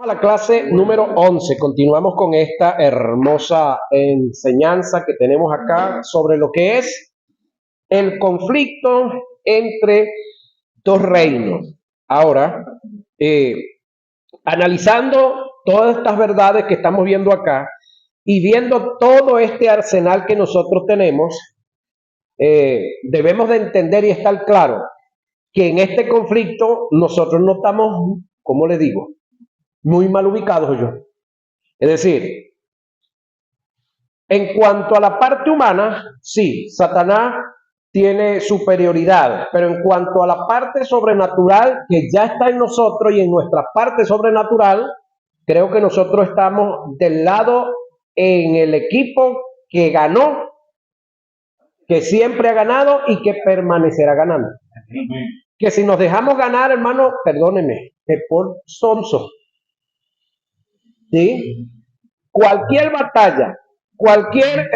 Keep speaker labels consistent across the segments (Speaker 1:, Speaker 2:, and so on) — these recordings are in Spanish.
Speaker 1: La clase número 11. Continuamos con esta hermosa enseñanza que tenemos acá sobre lo que es el conflicto entre dos reinos. Ahora, analizando todas estas verdades que estamos viendo acá y viendo todo este arsenal que nosotros tenemos, debemos de entender y estar claro que en este conflicto nosotros no estamos, ¿cómo le digo?, muy mal ubicados yo. Es decir, en cuanto a la parte humana, sí, Satanás tiene superioridad, pero en cuanto a la parte sobrenatural que ya está en nosotros y en nuestra parte sobrenatural, creo que nosotros estamos del lado en el equipo que ganó, que siempre ha ganado y que permanecerá ganando. Que si nos dejamos ganar, hermano, perdónenme, es por sonso. ¿Sí? Cualquier batalla, cualquier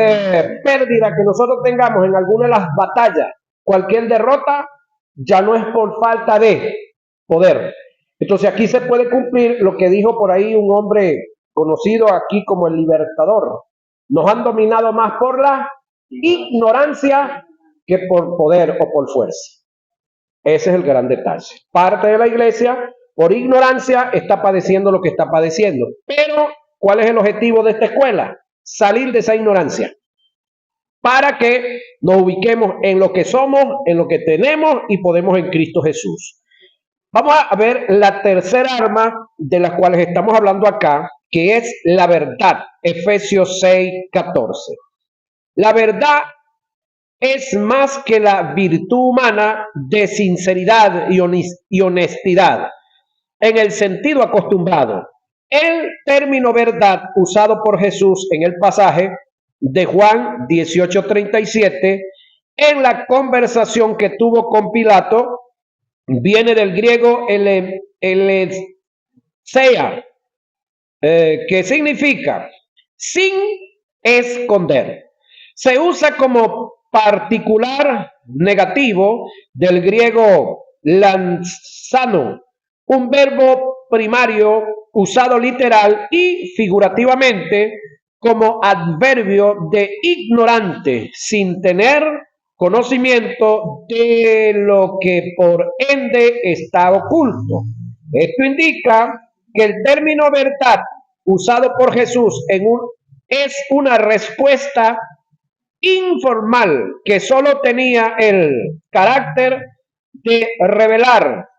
Speaker 1: pérdida que nosotros tengamos en alguna de las batallas, cualquier derrota, ya no es por falta de poder. Entonces aquí se puede cumplir lo que dijo por ahí un hombre conocido aquí como el Libertador. Nos han dominado más por la ignorancia que por poder o por fuerza. Ese es el gran detalle. Parte de la iglesia, por ignorancia, está padeciendo lo que está padeciendo. Pero, ¿cuál es el objetivo de esta escuela? Salir de esa ignorancia. Para que nos ubiquemos en lo que somos, en lo que tenemos y podemos en Cristo Jesús. Vamos a ver la tercera arma de las cuales estamos hablando acá, que es la verdad. Efesios 6:14. La verdad es más que la virtud humana de sinceridad y honestidad, en el sentido acostumbrado. El término verdad usado por Jesús en el pasaje de Juan 18:37, en la conversación que tuvo con Pilato, viene del griego eleseia, que significa sin esconder. Se usa como particular negativo del griego lanzano, un verbo primario usado literal y figurativamente como adverbio de ignorante, sin tener conocimiento de lo que por ende está oculto. Esto indica que el término verdad usado por Jesús es una respuesta informal que solo tenía el carácter de revelar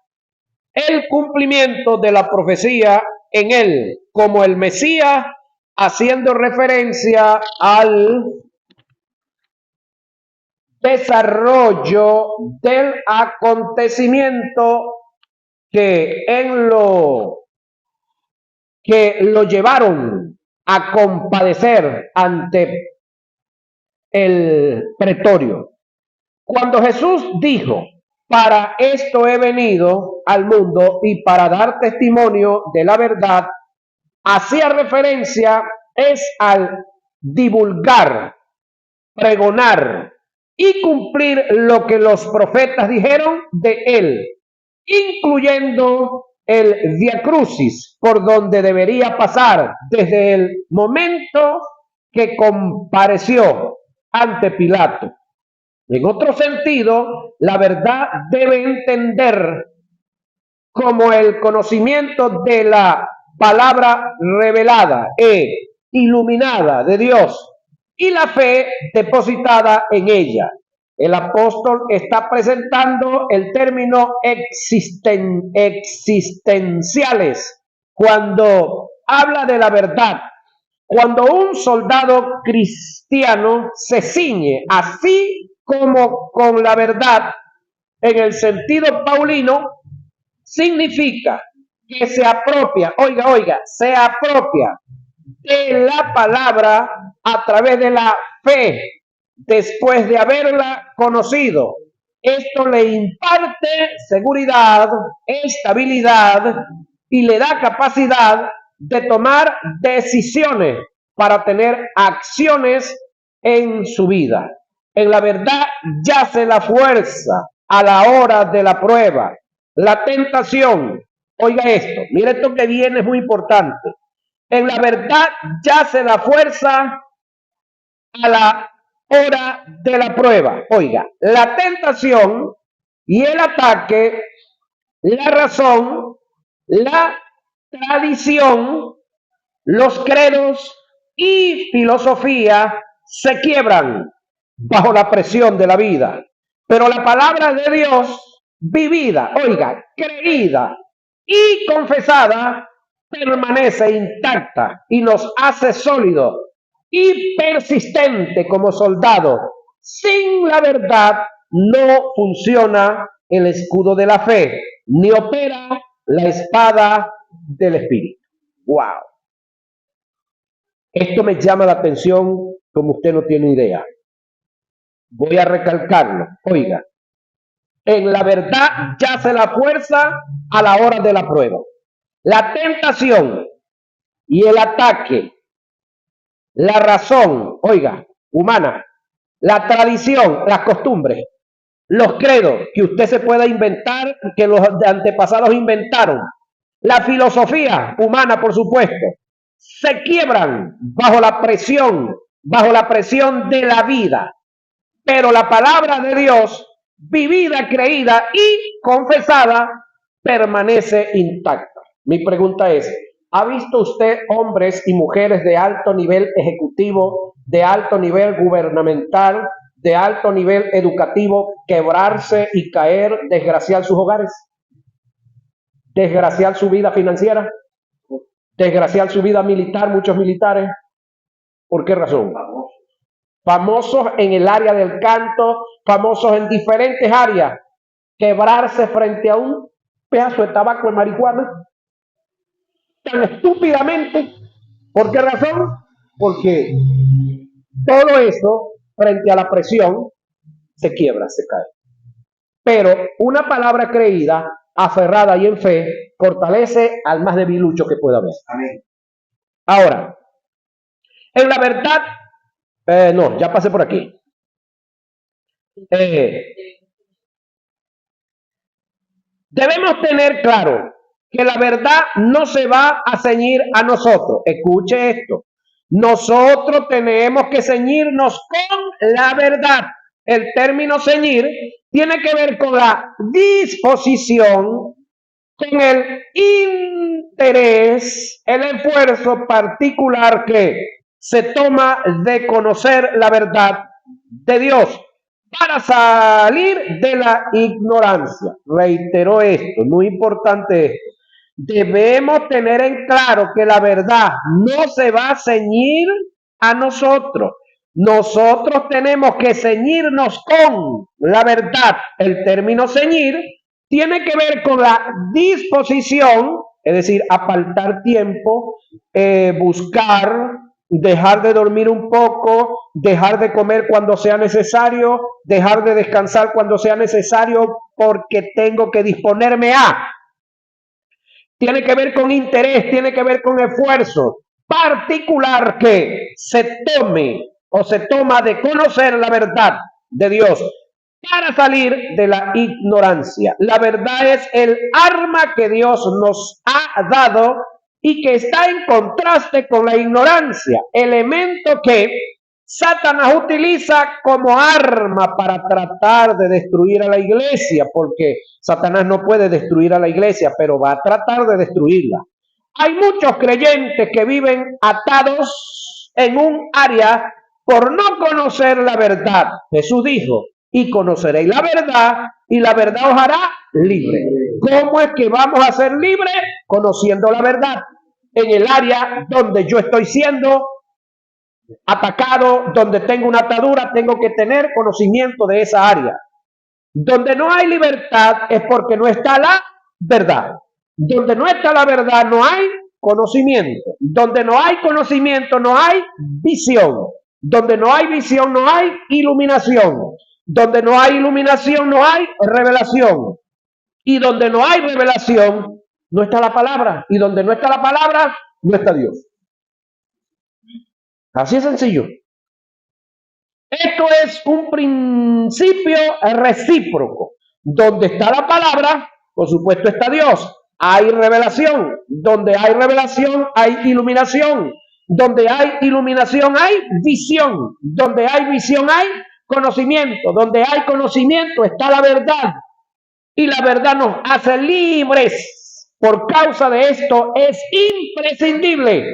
Speaker 1: el cumplimiento de la profecía en él como el Mesías, haciendo referencia al desarrollo del acontecimiento que lo llevaron a compadecer ante el pretorio. Cuando Jesús dijo, para esto he venido al mundo y para dar testimonio de la verdad, hacía referencia al divulgar, pregonar y cumplir lo que los profetas dijeron de él, incluyendo el Vía Crucis, por donde debería pasar desde el momento que compareció ante Pilato. En otro sentido, la verdad debe entender como el conocimiento de la palabra revelada e iluminada de Dios y la fe depositada en ella. El apóstol está presentando el término existenciales cuando habla de la verdad. Cuando un soldado cristiano se ciñe así como con la verdad en el sentido paulino, significa que se apropia, se apropia de la palabra a través de la fe después de haberla conocido. Esto le imparte seguridad, estabilidad y le da capacidad de tomar decisiones para tener acciones en su vida. En la verdad yace la fuerza a la hora de la prueba, la tentación Oiga esto, mire esto que viene, es muy importante. En la verdad yace la fuerza a la hora de la prueba. Oiga, la tentación y el ataque, la razón, la tradición, los credos y filosofía se quiebran bajo la presión de la vida. Pero la palabra de Dios, vivida, oiga, creída y confesada, permanece intacta y nos hace sólidos y persistente como soldado. Sin la verdad no funciona el escudo de la fe, ni opera la espada del espíritu. ¡Wow! Esto me llama la atención como usted no tiene idea. Voy a recalcarlo. Oiga, en la verdad yace la fuerza a la hora de la prueba. La tentación y el ataque, la razón, oiga, humana, la tradición, las costumbres, los credos que usted se pueda inventar, que los antepasados inventaron, la filosofía humana, por supuesto, se quiebran bajo la presión de la vida. Pero la palabra de Dios, vivida, creída y confesada, permanece intacta. Mi pregunta es, ¿ha visto usted hombres y mujeres de alto nivel ejecutivo, de alto nivel gubernamental, de alto nivel educativo quebrarse y caer, desgraciar sus hogares? Desgraciar su vida financiera, desgraciar su vida militar, muchos militares. ¿Por qué razón? Famosos en el área del canto, famosos en diferentes áreas, quebrarse frente a un pedazo de tabaco de marihuana, tan estúpidamente. ¿Por qué razón? Porque todo eso, frente a la presión, se quiebra, se cae. Pero una palabra creída, aferrada y en fe, fortalece al más debilucho que pueda haber. Amén. Ahora, en la verdad, no, ya pasé por aquí. Debemos tener claro que la verdad no se va a ceñir a nosotros. Escuche esto. Nosotros tenemos que ceñirnos con la verdad. El término ceñir tiene que ver con la disposición, con el interés, el esfuerzo particular que se toma de conocer la verdad de Dios para salir de la ignorancia. Reitero esto, muy importante esto. Debemos tener en claro que la verdad no se va a ceñir a nosotros. Nosotros tenemos que ceñirnos con la verdad. El término ceñir tiene que ver con la disposición, es decir, apartar tiempo, buscar, dejar de dormir un poco, dejar de comer cuando sea necesario, dejar de descansar cuando sea necesario porque tengo que disponerme a. Tiene que ver con interés, tiene que ver con esfuerzo particular que se tome o se toma de conocer la verdad de Dios para salir de la ignorancia. La verdad es el arma que Dios nos ha dado y que está en contraste con la ignorancia, elemento que Satanás utiliza como arma para tratar de destruir a la iglesia, porque Satanás no puede destruir a la iglesia, pero va a tratar de destruirla. Hay muchos creyentes que viven atados en un área por no conocer la verdad. Jesús dijo, y conoceréis la verdad, y la verdad os hará libre. ¿Cómo es que vamos a ser libres? Conociendo la verdad. En el área donde yo estoy siendo atacado, donde tengo una atadura, tengo que tener conocimiento de esa área. Donde no hay libertad es porque no está la verdad. Donde no está la verdad no hay conocimiento. Donde no hay conocimiento no hay visión. Donde no hay visión no hay iluminación. Donde no hay iluminación no hay revelación. Y donde no hay revelación no está la palabra. Y donde no está la palabra no está Dios. Así es sencillo. Esto es un principio recíproco. Donde está la palabra, por supuesto está Dios. hay revelación. Donde hay revelación, hay iluminación. Donde hay iluminación, hay visión. Donde hay visión, hay conocimiento. Donde hay conocimiento, está la verdad. Y la verdad nos hace libres. Por causa de esto, es imprescindible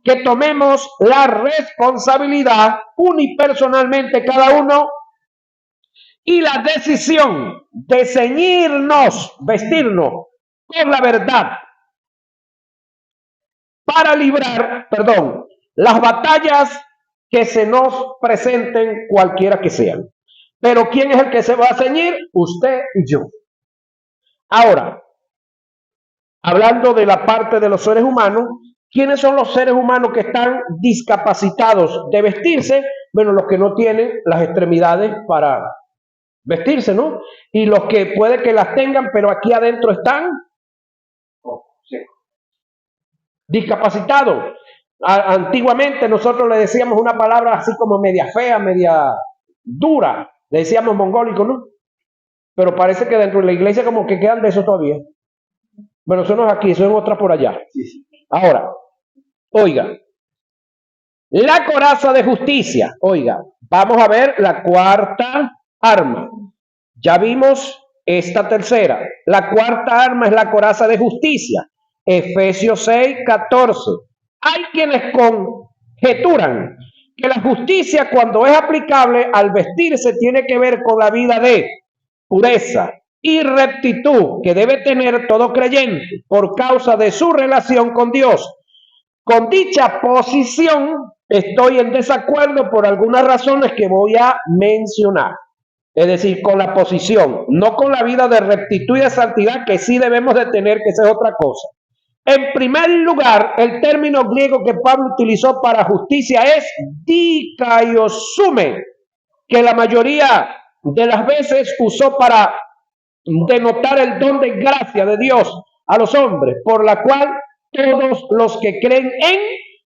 Speaker 1: que tomemos la responsabilidad unipersonalmente cada uno y la decisión de ceñirnos, vestirnos con la verdad para librar, las batallas que se nos presenten cualquiera que sean. Pero ¿quién es el que se va a ceñir? Usted y yo. Ahora, hablando de la parte de los seres humanos, ¿quiénes son los seres humanos que están discapacitados de vestirse? Bueno, los que no tienen las extremidades para vestirse, ¿no? Y los que puede que las tengan, pero aquí adentro están discapacitados. Antiguamente nosotros le decíamos una palabra así como media fea, media dura, le decíamos mongólico, ¿no? Pero parece que dentro de la iglesia como que quedan de eso todavía. Bueno, eso no es aquí, eso es otra por allá. Ahora, oiga, la coraza de justicia, oiga, vamos a ver la cuarta arma. Ya vimos esta tercera. La cuarta arma es la coraza de justicia. Efesios 6:14. Hay quienes conjeturan que la justicia, cuando es aplicable al vestirse, tiene que ver con la vida de pureza y rectitud que debe tener todo creyente por causa de su relación con Dios. Con dicha posición estoy en desacuerdo por algunas razones que voy a mencionar. Es decir, con la posición, no con la vida de rectitud y de santidad que sí debemos de tener, que esa es otra cosa. En primer lugar, el término griego que Pablo utilizó para justicia es dikaiosume, que la mayoría de las veces usó para denotar el don de gracia de Dios a los hombres, por la cual todos los que creen en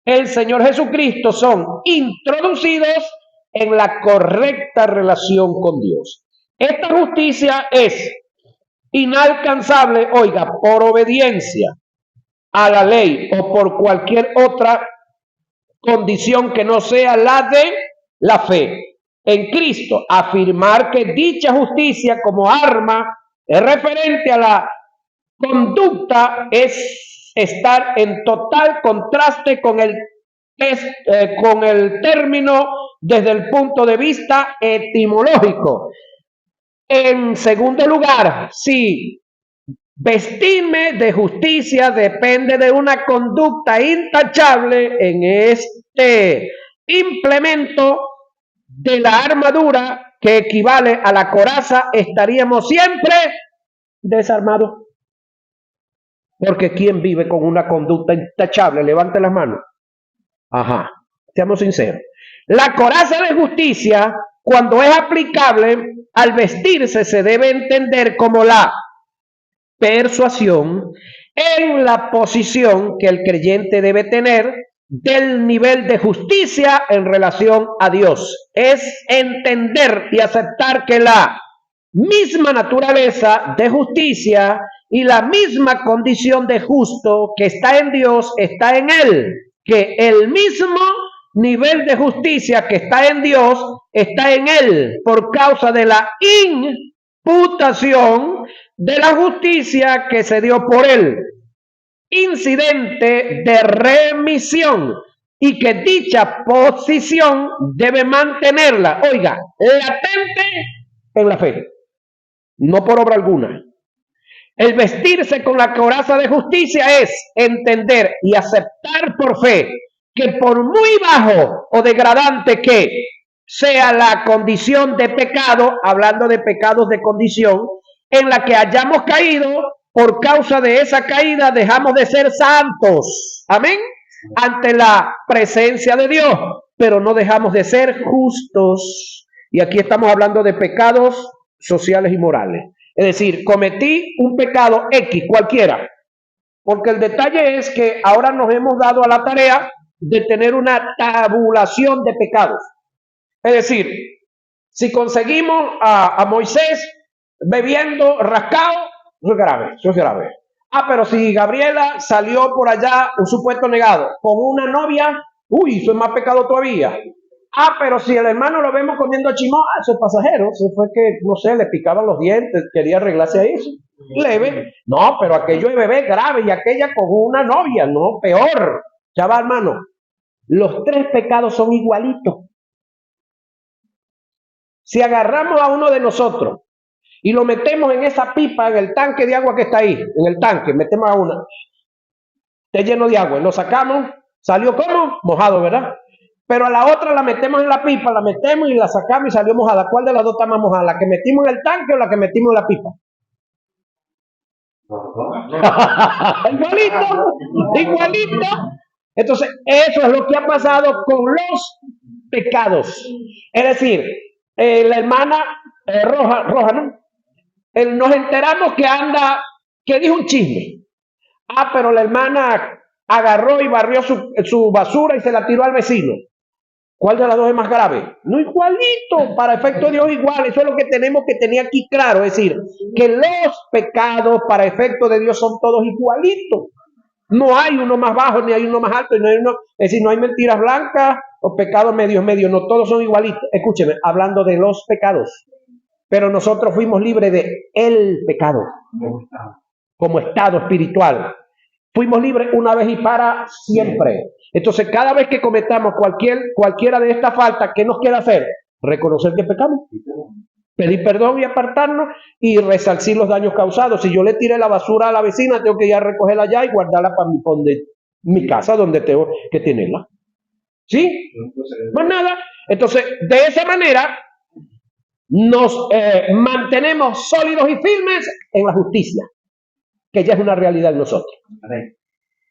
Speaker 1: el Señor Jesucristo son introducidos en la correcta relación con Dios. Esta justicia es inalcanzable, oiga, por obediencia a la ley o por cualquier otra condición que no sea la de la fe en Cristo. Afirmar que dicha justicia como arma es referente a la conducta es estar en total contraste con el término desde el punto de vista etimológico. En segundo lugar, si vestirme de justicia depende de una conducta intachable en este implemento de la armadura que equivale a la coraza, estaríamos siempre desarmados. Porque ¿quién vive con una conducta intachable? Levante las manos. Ajá, seamos sinceros. La coraza de justicia, cuando es aplicable al vestirse, se debe entender como la persuasión en la posición que el creyente debe tener del nivel de justicia en relación a Dios. Es entender y aceptar que la misma naturaleza de justicia y la misma condición de justo que está en Dios está en él, que el mismo nivel de justicia que está en Dios está en él por causa de la imputación de la justicia que se dio por él, incidente de remisión, y que dicha posición debe mantenerla, oiga, latente en la fe, no por obra alguna. El vestirse con la coraza de justicia es entender y aceptar por fe que por muy bajo o degradante que sea la condición de pecado, hablando de pecados de condición, en la que hayamos caído, por causa de esa caída dejamos de ser santos, amén, ante la presencia de Dios, pero no dejamos de ser justos. Y aquí estamos hablando de pecados sociales y morales. Es decir, cometí un pecado X, cualquiera, porque el detalle es que ahora nos hemos dado a la tarea de tener una tabulación de pecados. Es decir, si conseguimos a Moisés bebiendo rascado, eso es grave, eso es grave. Ah, pero si Gabriela salió por allá, un supuesto negado, con una novia, uy, eso es más pecado todavía. Ah, pero si el hermano lo vemos comiendo chimó, eso es pasajero. Eso fue que, no sé, le picaban los dientes, quería arreglarse a eso. Leve. No, pero aquello es bebé grave y aquella con una novia, no, peor. Ya va, hermano. Los tres pecados son igualitos. Si agarramos a uno de nosotros y lo metemos en esa pipa, en el tanque de agua que está ahí, en el tanque, metemos a una, está lleno de agua, y lo sacamos, salió como mojado, ¿verdad? Pero a la otra la metemos en la pipa, la metemos y la sacamos y salió mojada. ¿Cuál de las dos está más mojada? ¿La que metimos en el tanque o la que metimos en la pipa? Igualito, igualito. Entonces, eso es lo que ha pasado con los pecados. Es decir, la hermana Roja, ¿no? Nos enteramos que anda, que dijo un chisme. Ah, pero la hermana agarró y barrió su basura y se la tiró al vecino. ¿Cuál de las dos es más grave? No, igualito, para efecto de Dios igual. Eso es lo que tenemos que tener aquí claro. Es decir, que los pecados para efecto de Dios son todos igualitos. No hay uno más bajo, ni hay uno más alto, y no hay uno, es decir, no hay mentiras blancas o pecados medios, no, todos son igualitos. Escúcheme, hablando de los pecados. Pero nosotros fuimos libres de el pecado. Como estado espiritual. Fuimos libres una vez y para siempre. Entonces, cada vez que cometamos cualquiera de estas faltas, ¿qué nos queda hacer? Reconocer que pecamos, pedir perdón y apartarnos y resarcir los daños causados. Si yo le tiré la basura a la vecina, tengo que ir a recogerla allá y guardarla para mi casa, donde tengo que tenerla. ¿Sí? Más nada. Entonces, de esa manera, nos mantenemos sólidos y firmes en la justicia, que ya es una realidad en nosotros.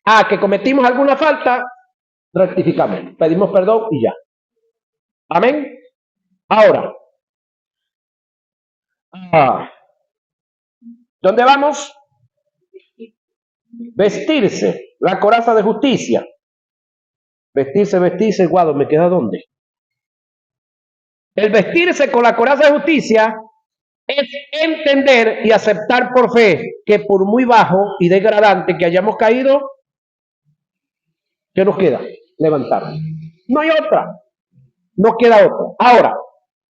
Speaker 1: Ah, que cometimos alguna falta, rectificamos, pedimos perdón y ya. Amén. Ahora, ¿dónde vamos? Vestirse, la coraza de justicia. Vestirse, guado, ¿me queda dónde? El vestirse con la coraza de justicia es entender y aceptar por fe que por muy bajo y degradante que hayamos caído, ¿qué nos queda? Levantarnos. No hay otra. No queda otra. Ahora,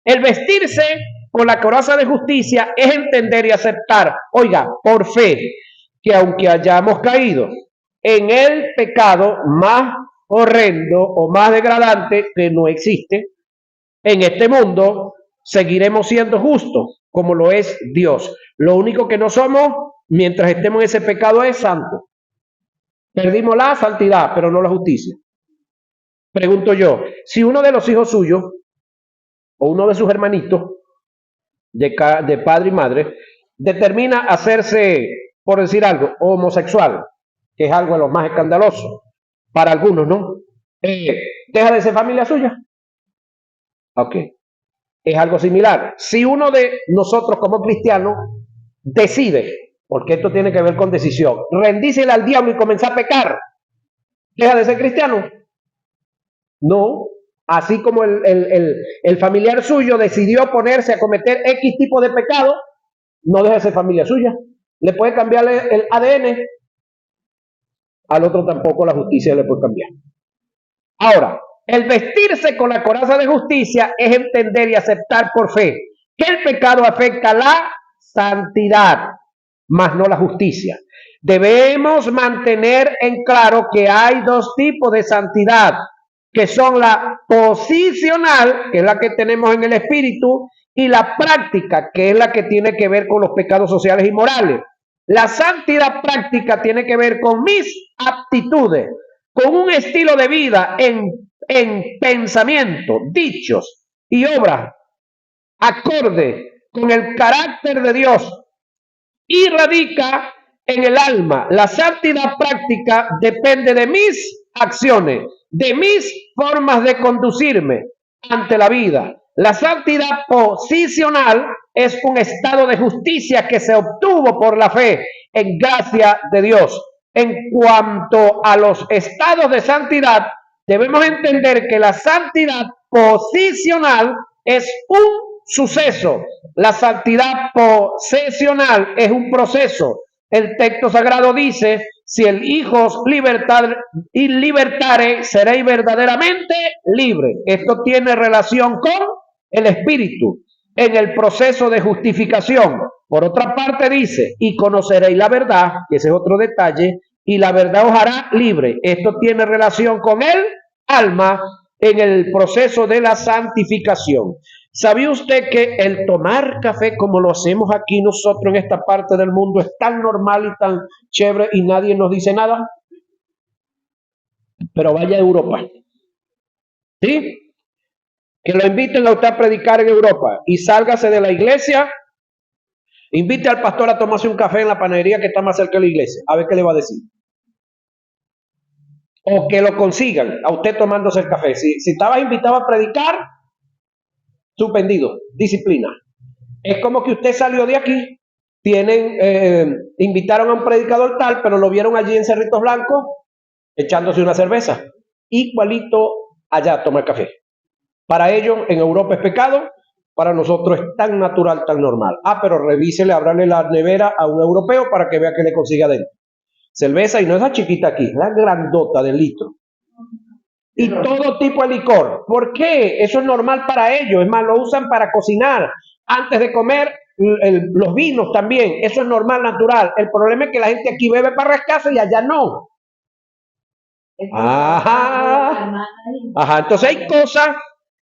Speaker 1: el vestirse con la coraza de justicia es entender y aceptar, oiga, por fe, que aunque hayamos caído en el pecado más horrendo o más degradante que no existe en este mundo, seguiremos siendo justos como lo es Dios. Lo único que no somos mientras estemos en ese pecado es santo. Perdimos la santidad, pero no la justicia. Pregunto yo, si uno de los hijos suyos o uno de sus hermanitos de padre y madre determina hacerse, por decir algo, homosexual, que es algo de lo más escandaloso para algunos, ¿no? ¿Deja de ser familia suya? Ok. Es algo similar. Si uno de nosotros como cristianos decide, porque esto tiene que ver con decisión, rendírsele al diablo y comenzar a pecar, ¿deja de ser cristiano? No. Así como el familiar suyo decidió ponerse a cometer X tipo de pecado, no deja de ser familia suya. Le puede cambiar el ADN, al otro tampoco la justicia le puede cambiar. Ahora, el vestirse con la coraza de justicia es entender y aceptar por fe que el pecado afecta la santidad, mas no la justicia. Debemos mantener en claro que hay dos tipos de santidad, que son la posicional, que es la que tenemos en el espíritu, y la práctica, que es la que tiene que ver con los pecados sociales y morales. La santidad práctica tiene que ver con mis aptitudes, con un estilo de vida en pensamiento, dichos y obras, acorde con el carácter de Dios, y radica en el alma. La santidad práctica depende de mis acciones, de mis formas de conducirme ante la vida. La santidad posicional es un estado de justicia que se obtuvo por la fe en gracia de Dios. En cuanto a los estados de santidad, debemos entender que la santidad posicional es un suceso. La santidad posesional es un proceso. El texto sagrado dice, si el Hijo os libertare, seréis verdaderamente libres. Esto tiene relación con el Espíritu en el proceso de justificación. Por otra parte dice, y conoceréis la verdad, que ese es otro detalle, y la verdad os hará libre. Esto tiene relación con el alma en el proceso de la santificación. ¿Sabía usted que el tomar café como lo hacemos aquí nosotros en esta parte del mundo es tan normal y tan chévere y nadie nos dice nada? Pero vaya a Europa, ¿sí? Que lo inviten a usted a predicar en Europa y sálgase de la iglesia, invite al pastor a tomarse un café en la panadería que está más cerca de la iglesia, a ver qué le va a decir. O que lo consigan a usted tomándose el café. Si estabas invitado a predicar, suspendido, disciplina. Es como que usted salió de aquí, invitaron a un predicador tal, pero lo vieron allí en Cerritos Blancos echándose una cerveza. Igualito allá a tomar café. Para ellos en Europa es pecado, para nosotros es tan natural, tan normal. Pero revísele, ábrale la nevera a un europeo para que vea que le consigue adentro. Cerveza, y no es la chiquita aquí, la grandota de litro. Y todo tipo de licor. ¿Por qué? Eso es normal para ellos. Es más, lo usan para cocinar. Antes de comer, los vinos también. Eso es normal, natural. El problema es que la gente aquí bebe para rascarse y allá no. Ajá. Entonces hay cosas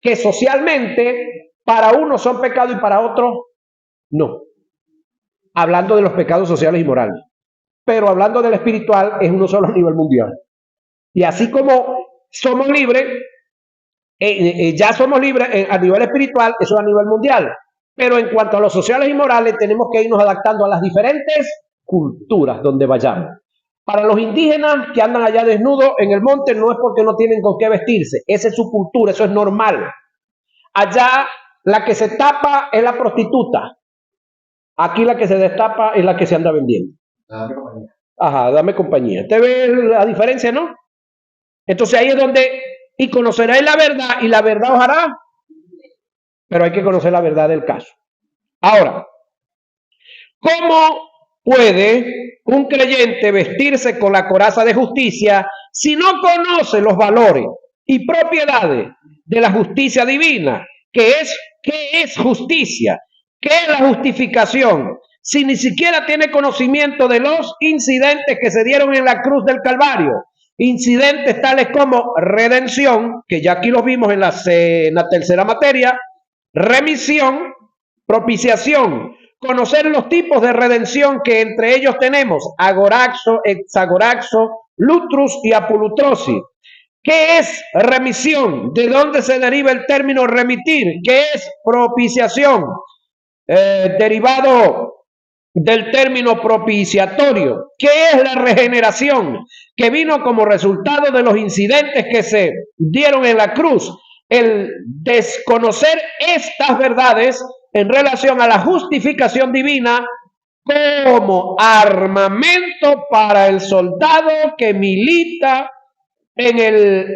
Speaker 1: que socialmente para unos son pecado y para otros no. Hablando de los pecados sociales y morales. Pero hablando del espiritual es uno solo a nivel mundial. Y así como somos libres, ya somos libres a nivel espiritual, eso es a nivel mundial. Pero en cuanto a los sociales y morales, tenemos que irnos adaptando a las diferentes culturas donde vayamos. Para los indígenas que andan allá desnudos en el monte, no es porque no tienen con qué vestirse. Esa es su cultura, eso es normal. Allá la que se tapa es la prostituta. Aquí la que se destapa es la que se anda vendiendo. Dame compañía. Dame compañía. ¿Te ve la diferencia, no? Entonces ahí es donde, y conoceráis la verdad, y la verdad os hará. Pero hay que conocer la verdad del caso. Ahora, ¿cómo puede un creyente vestirse con la coraza de justicia si no conoce los valores y propiedades de la justicia divina? ¿Qué es justicia? ¿Qué es la justificación? Si ni siquiera tiene conocimiento de los incidentes que se dieron en la cruz del Calvario. Incidentes tales como redención, que ya aquí los vimos en la tercera materia, remisión, propiciación, conocer los tipos de redención que entre ellos tenemos, agoraxo, hexagoraxo, lutrus y apolutrosis. ¿Qué es remisión? ¿De dónde se deriva el término remitir? ¿Qué es propiciación? Derivado del término propiciatorio. ¿Qué es la regeneración? Que vino como resultado de los incidentes que se dieron en la cruz. El desconocer estas verdades en relación a la justificación divina como armamento para el soldado que milita en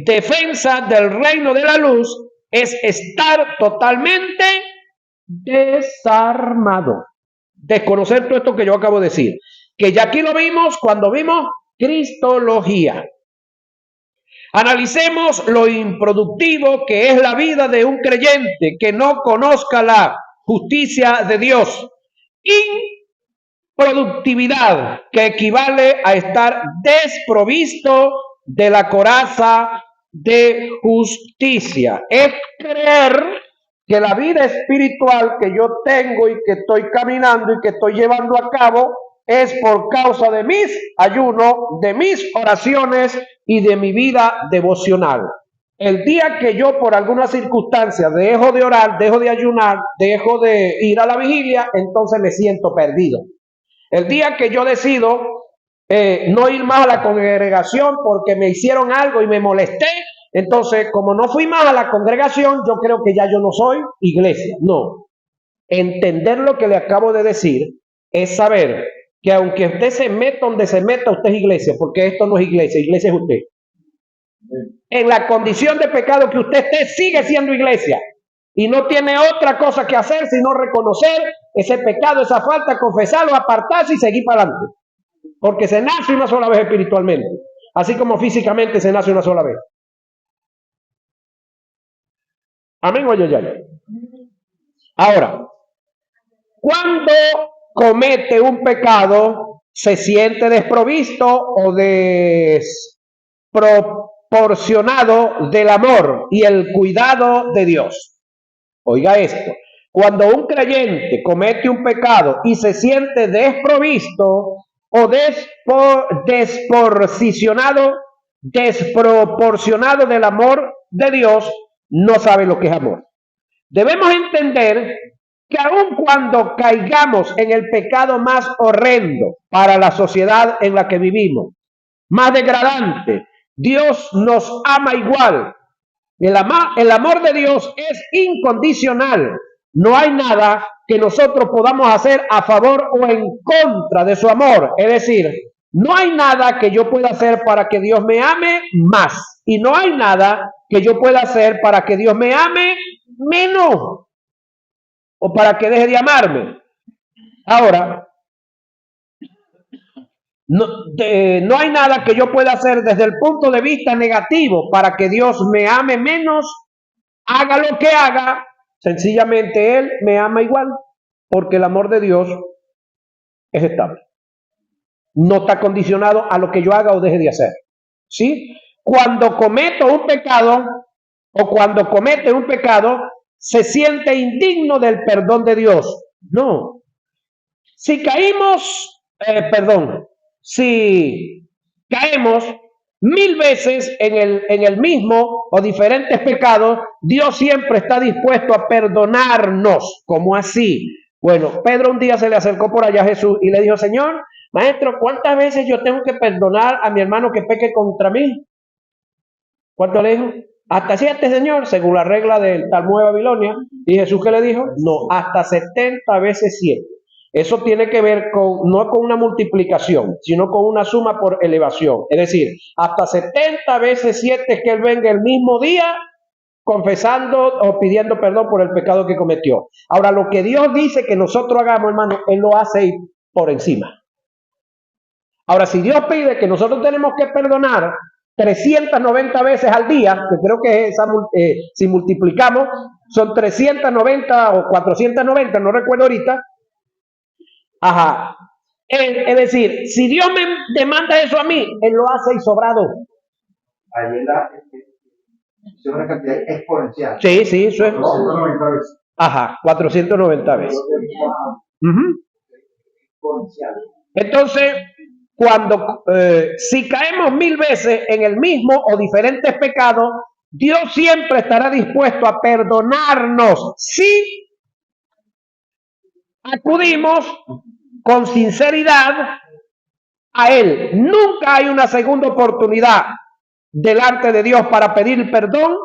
Speaker 1: defensa del reino de la luz, es estar totalmente desarmado. Desconocer todo esto que yo acabo de decir. Que ya aquí lo vimos cuando vimos Cristología. Analicemos lo improductivo que es la vida de un creyente que no conozca la justicia de Dios. Improductividad, que equivale a estar desprovisto de la coraza de justicia. Es creer que la vida espiritual que yo tengo y que estoy caminando y que estoy llevando a cabo es por causa de mis ayunos, de mis oraciones y de mi vida devocional. El día que yo por alguna circunstancia dejo de orar, dejo de ayunar, dejo de ir a la vigilia, entonces me siento perdido. El día que yo decido no ir más a la congregación porque me hicieron algo y me molesté, entonces como no fui más a la congregación, yo creo que ya yo no soy iglesia. No. Entender lo que le acabo de decir es saber que aunque usted se meta donde se meta, usted es iglesia, porque esto no es iglesia, iglesia es usted. En la condición de pecado que usted esté, sigue siendo iglesia. y no tiene otra cosa que hacer sino reconocer ese pecado, esa falta, confesarlo, apartarse y seguir para adelante. Porque se nace una sola vez espiritualmente, así como físicamente se nace una sola vez. Amén o ya. Ahora, cuando comete un pecado, se siente desprovisto o desproporcionado del amor y el cuidado de Dios. Oiga esto, cuando un creyente comete un pecado y se siente desprovisto o desproporcionado del amor de Dios, no sabe lo que es amor. Debemos entender que aun cuando caigamos en el pecado más horrendo para la sociedad en la que vivimos, más degradante, Dios nos ama igual. El amor de Dios es incondicional. No hay nada que nosotros podamos hacer a favor o en contra de su amor. Es decir, no hay nada que yo pueda hacer para que Dios me ame más. Y no hay nada que yo pueda hacer para que Dios me ame menos. O para que deje de amarme. Ahora, no hay nada que yo pueda hacer desde el punto de vista negativo para que Dios me ame menos. Haga lo que haga, sencillamente Él me ama igual, porque el amor de Dios es estable. No está condicionado a lo que yo haga o deje de hacer. ¿Sí? Cuando cometo un pecado o cuando comete un pecado, se siente indigno del perdón de Dios. No. Si caímos, si caemos 1000 veces en el mismo o diferentes pecados, Dios siempre está dispuesto a perdonarnos. ¿Cómo así? Bueno, Pedro un día se le acercó por allá a Jesús y le dijo, Señor, maestro, ¿cuántas veces yo tengo que perdonar a mi hermano que peque contra mí? ¿Cuánto le dijo? Hasta 7, Señor, según la regla del Talmud de Babilonia. ¿Y Jesús qué le dijo? No, hasta 70 veces 7. Eso tiene que ver no con una multiplicación, sino con una suma por elevación. Es decir, hasta 70 veces 7 es que Él venga el mismo día confesando o pidiendo perdón por el pecado que cometió. Ahora, lo que Dios dice que nosotros hagamos, hermano, Él lo hace por encima. Ahora, si Dios pide que nosotros tenemos que perdonar 390 veces al día, que creo que si multiplicamos son 390 o 490, no recuerdo ahorita. Ajá. Es decir, si Dios me demanda eso a mí, Él lo hace y sobrado.
Speaker 2: Ahí es una cantidad exponencial.
Speaker 1: Sí, sí, eso es. 490 veces. Ajá, 490 veces. Exponencial. Entonces, si caemos 1000 veces en el mismo o diferentes pecados, Dios siempre estará dispuesto a perdonarnos si acudimos con sinceridad a Él. Nunca hay una segunda oportunidad delante de Dios para pedir perdón,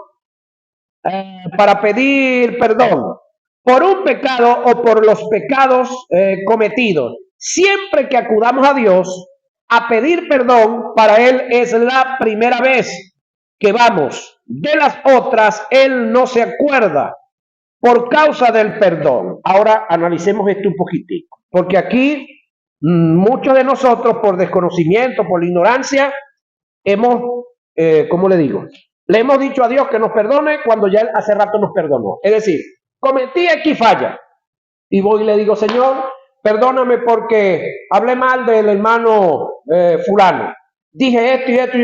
Speaker 1: por un pecado o por los pecados cometidos. Siempre que acudamos a Dios a pedir perdón, para Él es la primera vez que vamos. De las otras, Él no se acuerda por causa del perdón. Ahora analicemos esto un poquitico, porque aquí muchos de nosotros, por desconocimiento, por la ignorancia, ¿cómo le digo? Le hemos dicho a Dios que nos perdone cuando ya Él hace rato nos perdonó. Es decir, cometí aquí falla. Y voy y le digo, Señor, perdóname porque hablé mal del hermano fulano. Dije esto y esto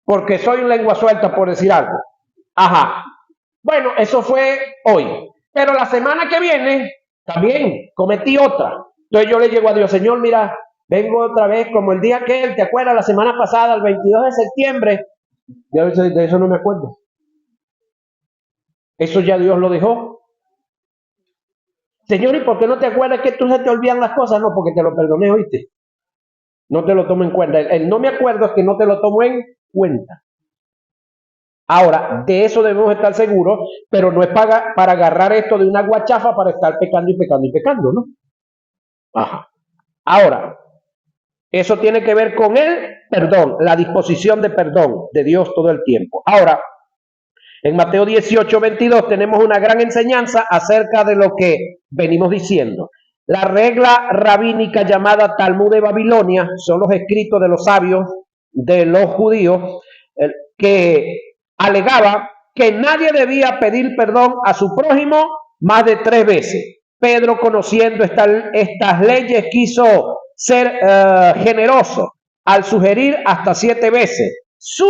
Speaker 1: porque soy lengua suelta por decir algo. Ajá. Bueno, eso fue hoy. Pero la semana que viene también cometí otra. Entonces yo le llego a Dios, Señor, mira, vengo otra vez como el día que ¿te acuerdas? La semana pasada, el 22 de septiembre. Yo de eso no me acuerdo. Eso ya Dios lo dejó. Señor, ¿y por qué no te acuerdas que tú se te olvidan las cosas? No, porque te lo perdoné, ¿oíste? No te lo tomo en cuenta. El no me acuerdo es que no te lo tomo en cuenta. Ahora, de eso debemos estar seguros, pero no es para agarrar esto de una guachafa para estar pecando y pecando y pecando, ¿no? Ajá. Ahora, eso tiene que ver con el perdón, la disposición de perdón de Dios todo el tiempo. Ahora, En Mateo 18:22 tenemos una gran enseñanza acerca de lo que venimos diciendo. La regla rabínica llamada Talmud de Babilonia son los escritos de los sabios de los judíos que alegaba que nadie debía pedir perdón a su prójimo más de 3 veces. Pedro, conociendo estas leyes, quiso ser generoso al sugerir hasta 7 veces. Su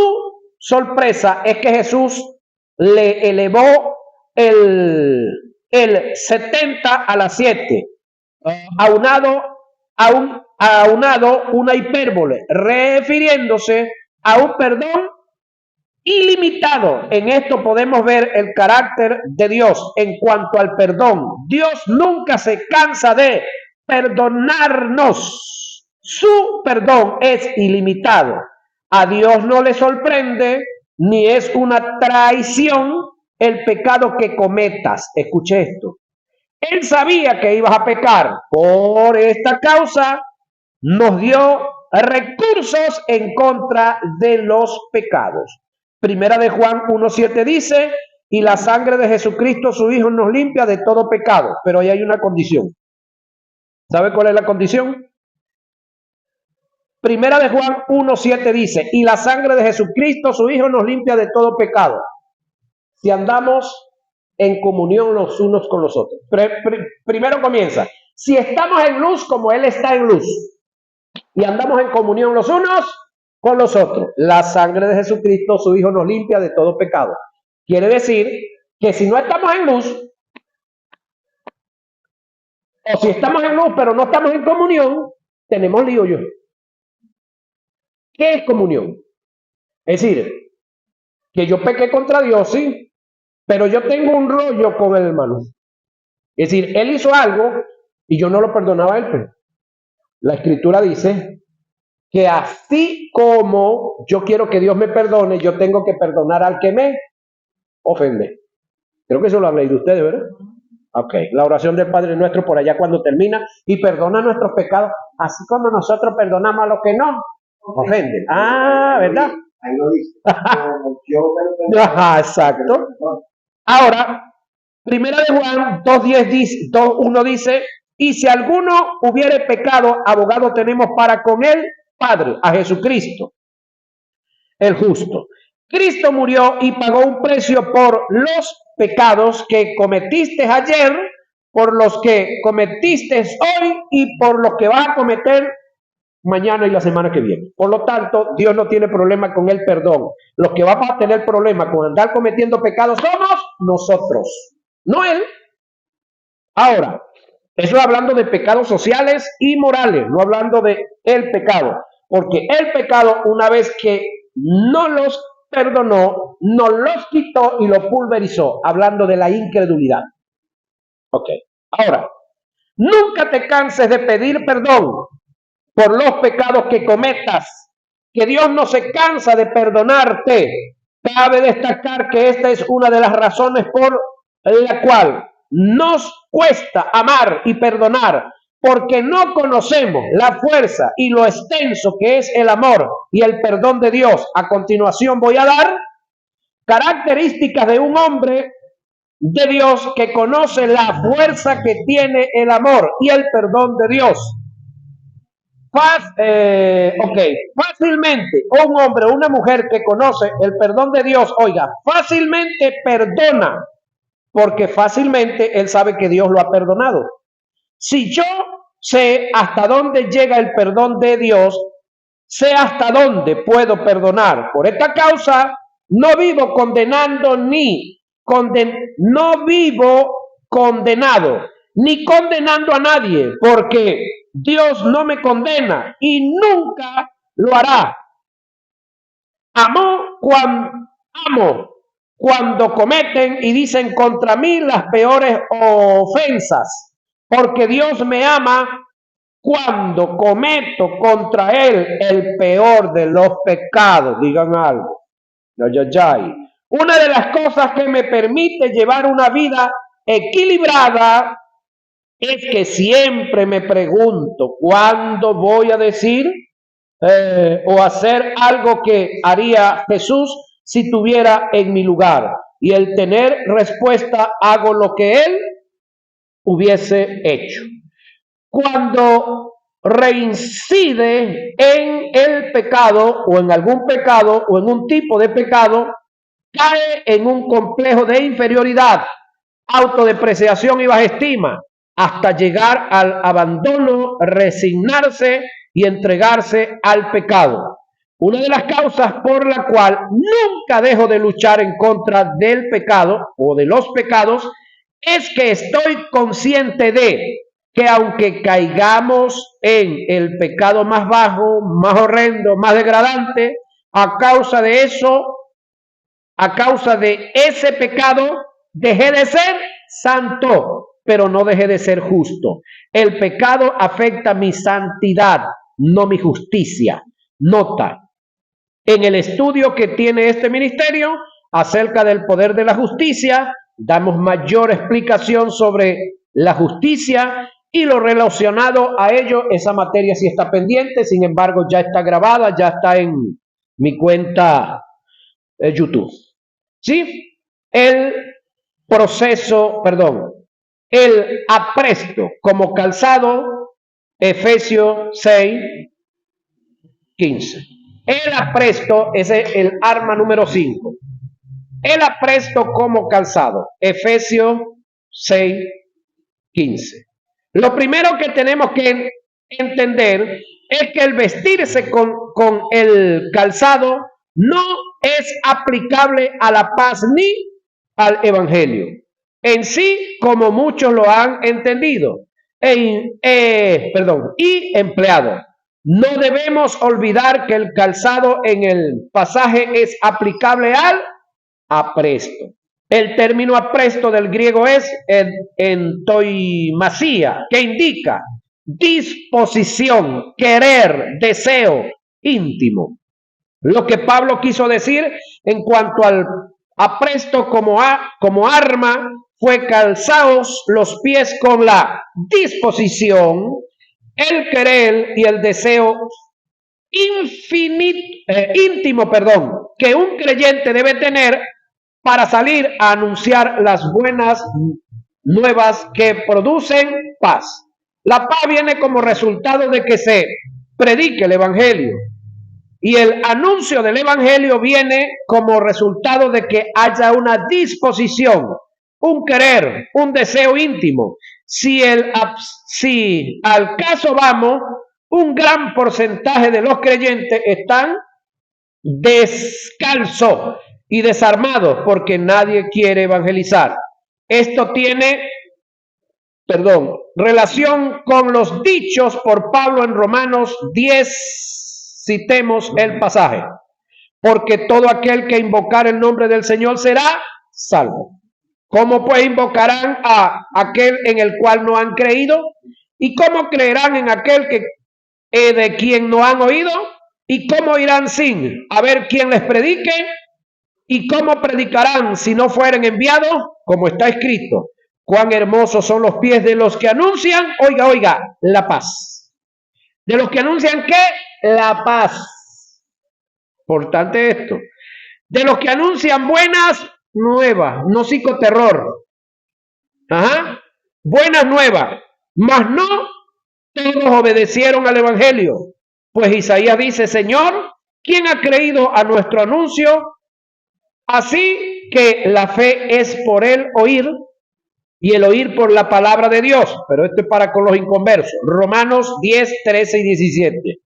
Speaker 1: sorpresa es que Jesús le elevó el 70 a las 7, aunado una hipérbole, refiriéndose a un perdón ilimitado. En esto podemos ver el carácter de Dios en cuanto al perdón. Dios nunca se cansa de perdonarnos. Su perdón es ilimitado. A Dios no le sorprende ni es una traición el pecado que cometas. Escuche esto. Él sabía que ibas a pecar. Por esta causa nos dio recursos en contra de los pecados. Primera de Juan 1:7 dice, y la sangre de Jesucristo su Hijo nos limpia de todo pecado. Pero ahí hay una condición. ¿Sabe cuál es la condición? Primera de Juan 1:7 dice, y la sangre de Jesucristo su Hijo nos limpia de todo pecado. Si andamos en comunión los unos con los otros. Primero comienza, si estamos en luz como Él está en luz, y andamos en comunión los unos con los otros, la sangre de Jesucristo su Hijo nos limpia de todo pecado. Quiere decir que si no estamos en luz, o si estamos en luz pero no estamos en comunión, tenemos lío yo. ¿Qué es comunión? Es decir, que yo pequé contra Dios, sí, pero yo tengo un rollo con el hermano. Es decir, él hizo algo y yo no lo perdonaba a él. La Escritura dice que así como yo quiero que Dios me perdone, yo tengo que perdonar al que me ofende. Creo que eso lo han leído ustedes, ¿verdad? Ok, la oración del Padre Nuestro por allá cuando termina, y perdona nuestros pecados, así como nosotros perdonamos a los que nos ofenden. Ah, ¿verdad?
Speaker 2: Ahí lo dice.
Speaker 1: Ajá, exacto. Ahora, Primera de Juan 2:10 dice, 2:1 dice, y si alguno hubiere pecado, abogado tenemos para con el Padre, a Jesucristo, el justo. Cristo murió y pagó un precio por los pecados que cometiste ayer, por los que cometiste hoy y por los que vas a cometer mañana y la semana que viene. Por lo tanto, Dios no tiene problema con el perdón. Los que vamos a tener problema con andar cometiendo pecados somos nosotros, no Él. Ahora, eso hablando de pecados sociales y morales, no hablando de el pecado. Porque el pecado, una vez que no los perdonó, nos los quitó y lo pulverizó, hablando de la incredulidad. Ok, ahora, nunca te canses de pedir perdón por los pecados que cometas, que Dios no se cansa de perdonarte. Cabe destacar que esta es una de las razones por la cual nos cuesta amar y perdonar, porque no conocemos la fuerza y lo extenso que es el amor y el perdón de Dios. A continuación voy a dar características de un hombre de Dios que conoce la fuerza que tiene el amor y el perdón de Dios. Fácilmente un hombre o una mujer que conoce el perdón de Dios, oiga, fácilmente perdona, porque fácilmente él sabe que Dios lo ha perdonado. Si yo sé hasta dónde llega el perdón de Dios, sé hasta dónde puedo perdonar. Por esta causa no vivo condenando no vivo condenado ni condenando a nadie, porque Dios no me condena y nunca lo hará. Amo cuando cometen y dicen contra mí las peores ofensas, porque Dios me ama cuando cometo contra Él el peor de los pecados. Digan algo. Una de las cosas que me permite llevar una vida equilibrada es que siempre me pregunto cuándo voy a decir o hacer algo que haría Jesús si estuviera en mi lugar. y el tener respuesta, hago lo que él hubiese hecho. Cuando reincide en el pecado o en algún pecado o en un tipo de pecado, cae en un complejo de inferioridad, autodepreciación y baja estima, hasta llegar al abandono, resignarse y entregarse al pecado. Una de las causas por la cual nunca dejo de luchar en contra del pecado o de los pecados es que estoy consciente de que aunque caigamos en el pecado más bajo, más horrendo, más degradante, a causa de eso, a causa de ese pecado, dejé de ser santo, pero no dejé de ser justo. El pecado afecta mi santidad, no mi justicia. Nota, en el estudio que tiene este ministerio acerca del poder de la justicia, damos mayor explicación sobre la justicia y lo relacionado a ello. Esa materia sí está pendiente, sin embargo ya está grabada, ya está en mi cuenta YouTube. ¿Sí? El apresto como calzado, Efesios 6:15. El apresto es el arma número 5. El apresto como calzado, Efesios 6:15. Lo primero que tenemos que entender es que el vestirse con el calzado no es aplicable a la paz ni al evangelio en sí, como muchos lo han entendido y empleado. No debemos olvidar que el calzado en el pasaje es aplicable al apresto. El término apresto del griego es entoimasía, que indica disposición, querer, deseo íntimo. Lo que Pablo quiso decir en cuanto al apresto como arma fue calzaos los pies con la disposición, el querer y el deseo íntimo, que un creyente debe tener para salir a anunciar las buenas nuevas que producen paz. La paz viene como resultado de que se predique el evangelio. Y el anuncio del evangelio viene como resultado de que haya una disposición, un querer, un deseo íntimo. Si al caso vamos, un gran porcentaje de los creyentes están descalzos y desarmados porque nadie quiere evangelizar. Esto tiene, relación con los dichos por Pablo en Romanos 10. Citemos el pasaje. Porque todo aquel que invocar el nombre del Señor será salvo. ¿Cómo pues invocarán a aquel en el cual no han creído? ¿Y cómo creerán en aquel de quien no han oído? ¿Y cómo irán sin a ver quién les predique? ¿Y cómo predicarán si no fueren enviados? Como está escrito, cuán hermosos son los pies de los que anuncian, oiga, la paz. ¿De los que anuncian qué? La paz. Importante esto. De los que anuncian buenas nuevas, no psicoterror. Buenas nuevas. Mas no todos obedecieron al evangelio. Pues Isaías dice, Señor, ¿quién ha creído a nuestro anuncio? Así que la fe es por el oír y el oír por la palabra de Dios. Pero esto es para con los inconversos. Romanos 10, 13 y 17.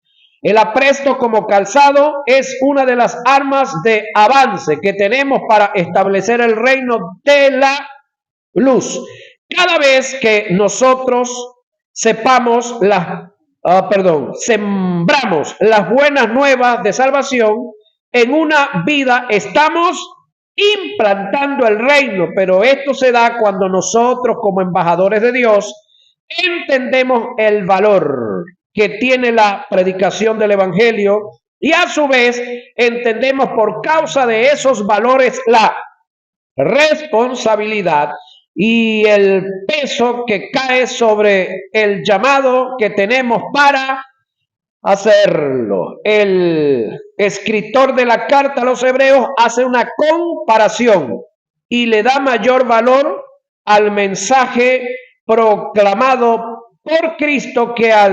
Speaker 1: El apresto como calzado es una de las armas de avance que tenemos para establecer el reino de la luz. Cada vez que nosotros sembramos las buenas nuevas de salvación en una vida, estamos implantando el reino, pero esto se da cuando nosotros como embajadores de Dios entendemos el valor que tiene la predicación del evangelio y a su vez entendemos por causa de esos valores la responsabilidad y el peso que cae sobre el llamado que tenemos para hacerlo. El escritor de la carta a los hebreos hace una comparación y le da mayor valor al mensaje proclamado por Cristo que a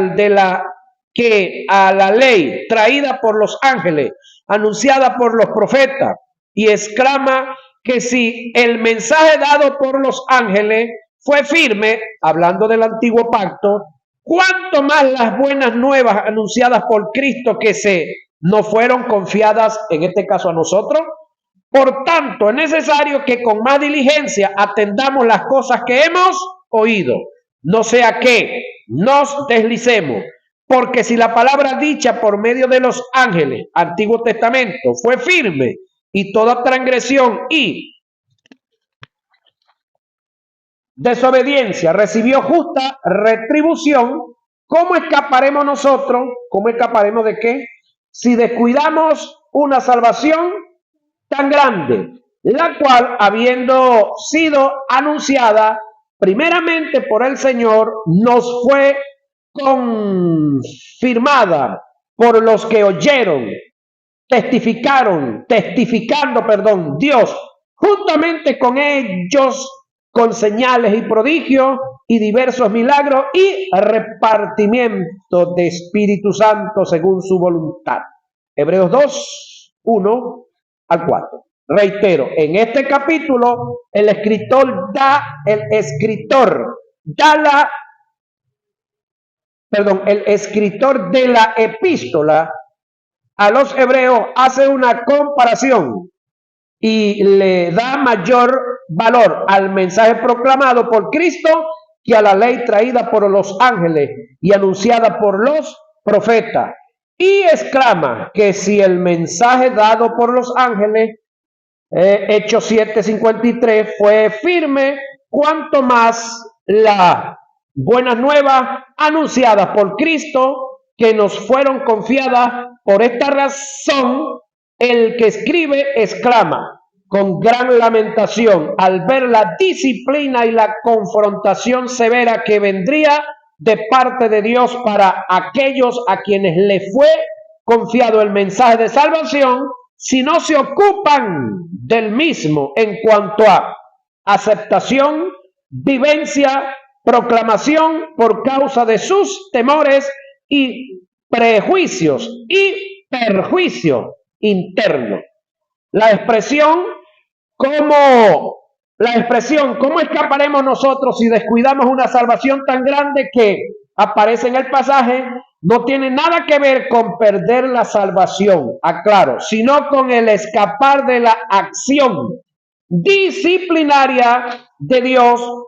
Speaker 1: la ley traída por los ángeles, anunciada por los profetas, y exclama que si el mensaje dado por los ángeles fue firme, hablando del antiguo pacto, cuánto más las buenas nuevas anunciadas por Cristo que nos fueron confiadas, en este caso a nosotros. Por tanto, es necesario que con más diligencia atendamos las cosas que hemos oído, no sea que nos deslicemos, porque si la palabra dicha por medio de los ángeles, Antiguo Testamento, fue firme, y toda transgresión y desobediencia recibió justa retribución, ¿cómo escaparemos nosotros? ¿Cómo escaparemos de qué? Si descuidamos una salvación tan grande, la cual, habiendo sido anunciada primeramente por el Señor, nos fue confirmada por los que oyeron, testificando, Dios, juntamente con ellos, con señales y prodigios y diversos milagros y repartimiento de Espíritu Santo según su voluntad. Hebreos 2, 1 al 4. Reitero, en este capítulo el escritor de la epístola a los hebreos hace una comparación y le da mayor valor al mensaje proclamado por Cristo que a la ley traída por los ángeles y anunciada por los profetas. Y exclama que si el mensaje dado por los ángeles, Hechos 7:53, fue firme, cuanto más las buenas nuevas anunciadas por Cristo que nos fueron confiadas. Por esta razón, el que escribe exclama con gran lamentación al ver la disciplina y la confrontación severa que vendría de parte de Dios para aquellos a quienes le fue confiado el mensaje de salvación, si no se ocupan del mismo en cuanto a aceptación, vivencia, proclamación por causa de sus temores y prejuicios y perjuicio interno. La expresión, ¿cómo escaparemos nosotros si descuidamos una salvación tan grande que aparece en el pasaje? No tiene nada que ver con perder la salvación, aclaro, sino con el escapar de la acción disciplinaria de Dios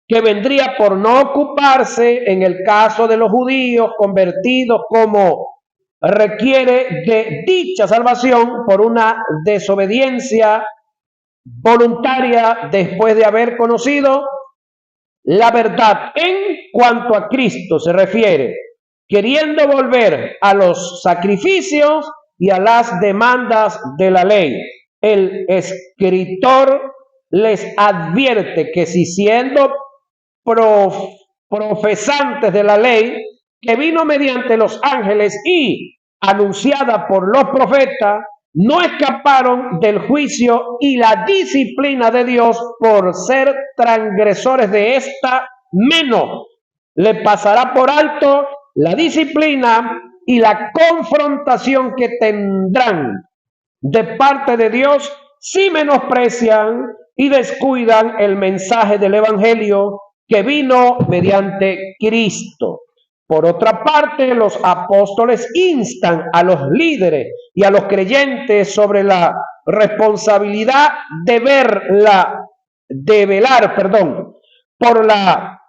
Speaker 1: que vendría por no ocuparse, en el caso de los judíos convertidos como requiere de dicha salvación por una desobediencia voluntaria después de haber conocido la verdad en cuanto a Cristo se refiere, queriendo volver a los sacrificios y a las demandas de la ley. El escritor les advierte que si siendo profesantes de la ley que vino mediante los ángeles y anunciada por los profetas, no escaparon del juicio y la disciplina de Dios por ser transgresores de esta, menos le pasará por alto la disciplina y la confrontación que tendrán de parte de Dios si menosprecian y descuidan el mensaje del Evangelio que vino mediante Cristo. Por otra parte, los apóstoles instan a los líderes y a los creyentes sobre la responsabilidad de velar por la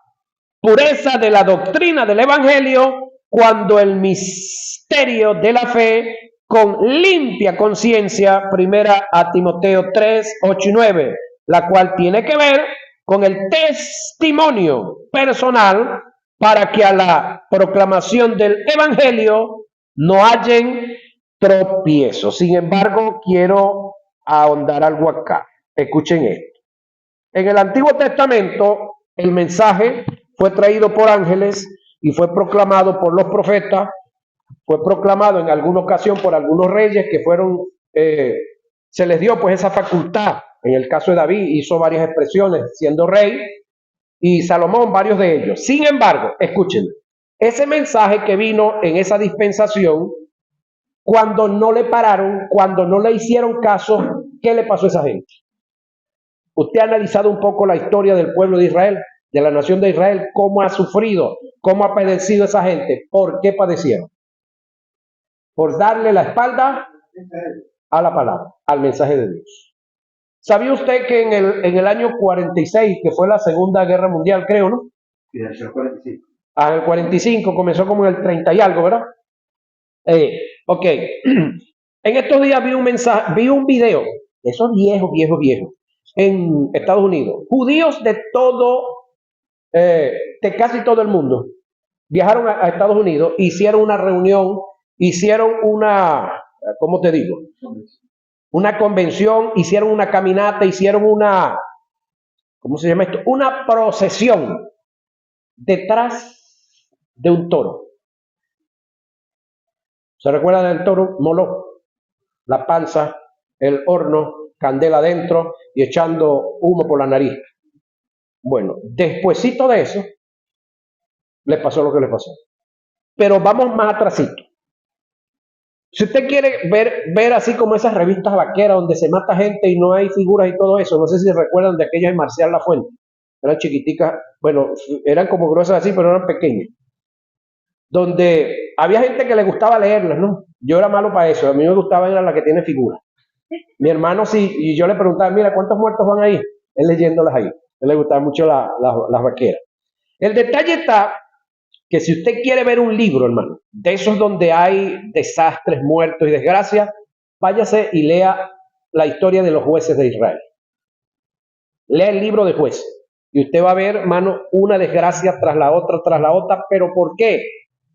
Speaker 1: pureza de la doctrina del Evangelio cuando el misterio de la fe con limpia conciencia, primera a Timoteo 3, 8 y 9, la cual tiene que ver con el testimonio personal para que a la proclamación del Evangelio no hallen tropiezo. Sin embargo, quiero ahondar algo acá. Escuchen esto. En el Antiguo Testamento, el mensaje fue traído por ángeles y fue proclamado por los profetas, fue proclamado en alguna ocasión por algunos reyes que fueron, se les dio pues esa facultad En el caso de David hizo varias expresiones siendo rey y Salomón varios de ellos. Sin embargo, escúchenme, ese mensaje que vino en esa dispensación, cuando no le pararon, cuando no le hicieron caso, ¿qué le pasó a esa gente? Usted ha analizado un poco la historia del pueblo de Israel, de la nación de Israel, cómo ha sufrido, cómo ha padecido esa gente, por qué padecieron. Por darle la espalda a la palabra, al mensaje de Dios. ¿Sabía usted que en el año 46, que fue la Segunda Guerra Mundial, creo, ¿no?
Speaker 2: Y en el 45.
Speaker 1: En el 45, comenzó como en el 30 y algo, ¿verdad? Ok. En estos días vi un video, de esos viejos, en Estados Unidos. Judíos de casi todo el mundo, viajaron a Estados Unidos, hicieron una reunión, hicieron una, ¿cómo te digo? Una convención, hicieron una caminata, hicieron una, ¿cómo se llama esto? Una procesión detrás de un toro. ¿Se recuerdan del toro? Moloch, la panza, el horno, candela adentro y echando humo por la nariz. Bueno, despuesito de eso, les pasó lo que les pasó. Pero vamos más atrasito. Si usted quiere ver así como esas revistas vaqueras donde se mata gente y no hay figuras y todo eso, no sé si recuerdan de aquellas de Marcial Lafuente, eran chiquiticas, bueno, eran como gruesas así, pero eran pequeñas, donde había gente que le gustaba leerlas, ¿no? Yo era malo para eso, a mí me gustaba era la que tiene figuras. Mi hermano sí, y yo le preguntaba, mira, ¿cuántos muertos van ahí? Él leyéndolas ahí, a él le gustaban mucho las vaqueras. El detalle está que si usted quiere ver un libro, hermano, de esos donde hay desastres, muertos y desgracias, váyase y lea la historia de los jueces de Israel. Lea el libro de Jueces y usted va a ver, hermano, una desgracia tras la otra, pero ¿por qué?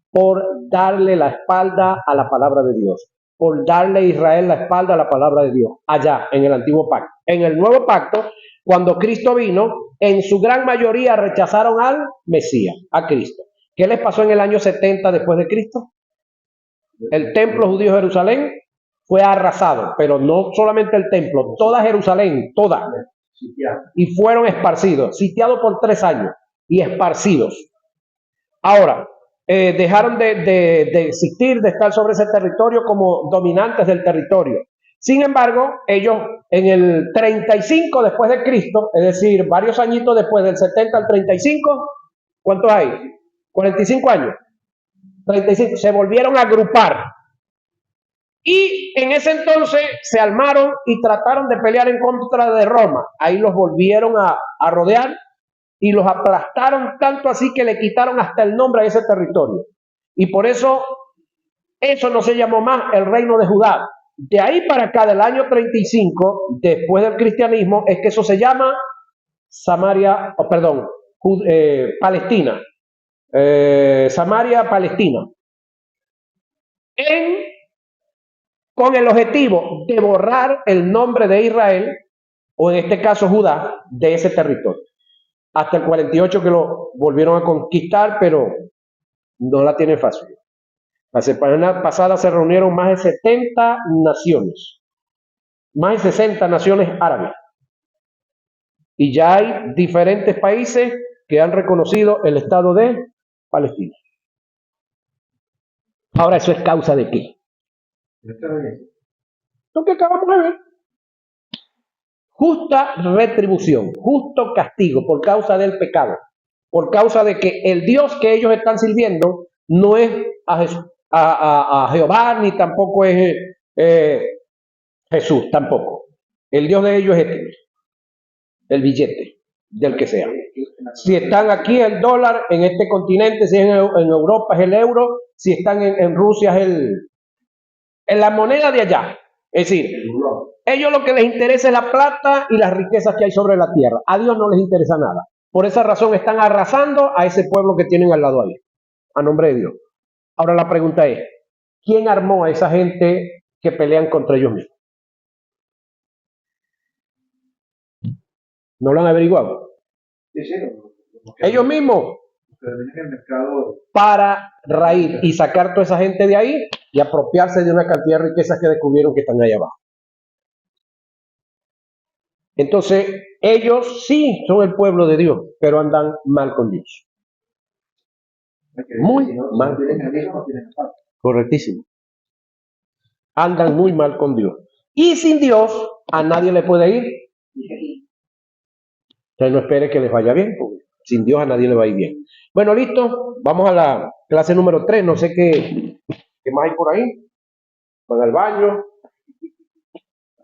Speaker 1: Por darle la espalda a la palabra de Dios, por darle a Israel la espalda a la palabra de Dios, allá en el antiguo pacto. En el nuevo pacto, cuando Cristo vino, en su gran mayoría rechazaron al Mesías, a Cristo. ¿Qué les pasó en el año 70 después de Cristo? El templo judío de Jerusalén fue arrasado, pero no solamente el templo, toda Jerusalén, toda. Y fueron esparcidos, sitiados por 3 años y esparcidos. Ahora, dejaron de existir, de estar sobre ese territorio como dominantes del territorio. Sin embargo, ellos en el 35 después de Cristo, es decir, varios añitos después del 70 al 35, ¿cuántos hay? 45 años. 35, se volvieron a agrupar. Y en ese entonces se armaron y trataron de pelear en contra de Roma. Ahí los volvieron a rodear y los aplastaron tanto así que le quitaron hasta el nombre a ese territorio. Y por eso no se llamó más el reino de Judá. De ahí para acá, del año 35, después del cristianismo, es que eso se llama Palestina. Samaria, Palestina. Con el objetivo de borrar el nombre de Israel, o en este caso Judá, de ese territorio. Hasta el 48 que lo volvieron a conquistar, pero no la tienen fácil. La semana pasada se reunieron más de 70 naciones, más de 60 naciones árabes. Y ya hay diferentes países que han reconocido el Estado de Palestina. Ahora, ¿eso es causa de qué? Lo que acabamos de ver. Justa retribución, justo castigo por causa del pecado, por causa de que el Dios que ellos están sirviendo no es a Jehová, ni tampoco es Jesús, tampoco. El Dios de ellos es el billete, del que sea. Si están aquí el dólar, en este continente, si es en Europa es el euro, si están en Rusia es la moneda de allá. Es decir, ellos lo que les interesa es la plata y las riquezas que hay sobre la tierra. A Dios no les interesa nada. Por esa razón están arrasando a ese pueblo que tienen al lado ahí, a nombre de Dios. Ahora la pregunta es, ¿quién armó a esa gente que pelean contra ellos mismos? ¿No lo han averiguado? Ellos mismos. Para raíz y sacar toda esa gente de ahí y apropiarse de una cantidad de riquezas que descubrieron que están allá abajo. Entonces, ellos sí son el pueblo de Dios, pero andan mal con Dios. Muy mal. Correctísimo. Andan muy mal con Dios. Y sin Dios, a nadie le puede ir. Entonces no espere que les vaya bien, porque sin Dios a nadie le va a ir bien. Bueno, listo. Vamos a la clase número 3. No sé qué más hay por ahí. Van al baño.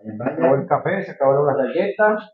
Speaker 1: Se acabó el café, se acabaron las galletas.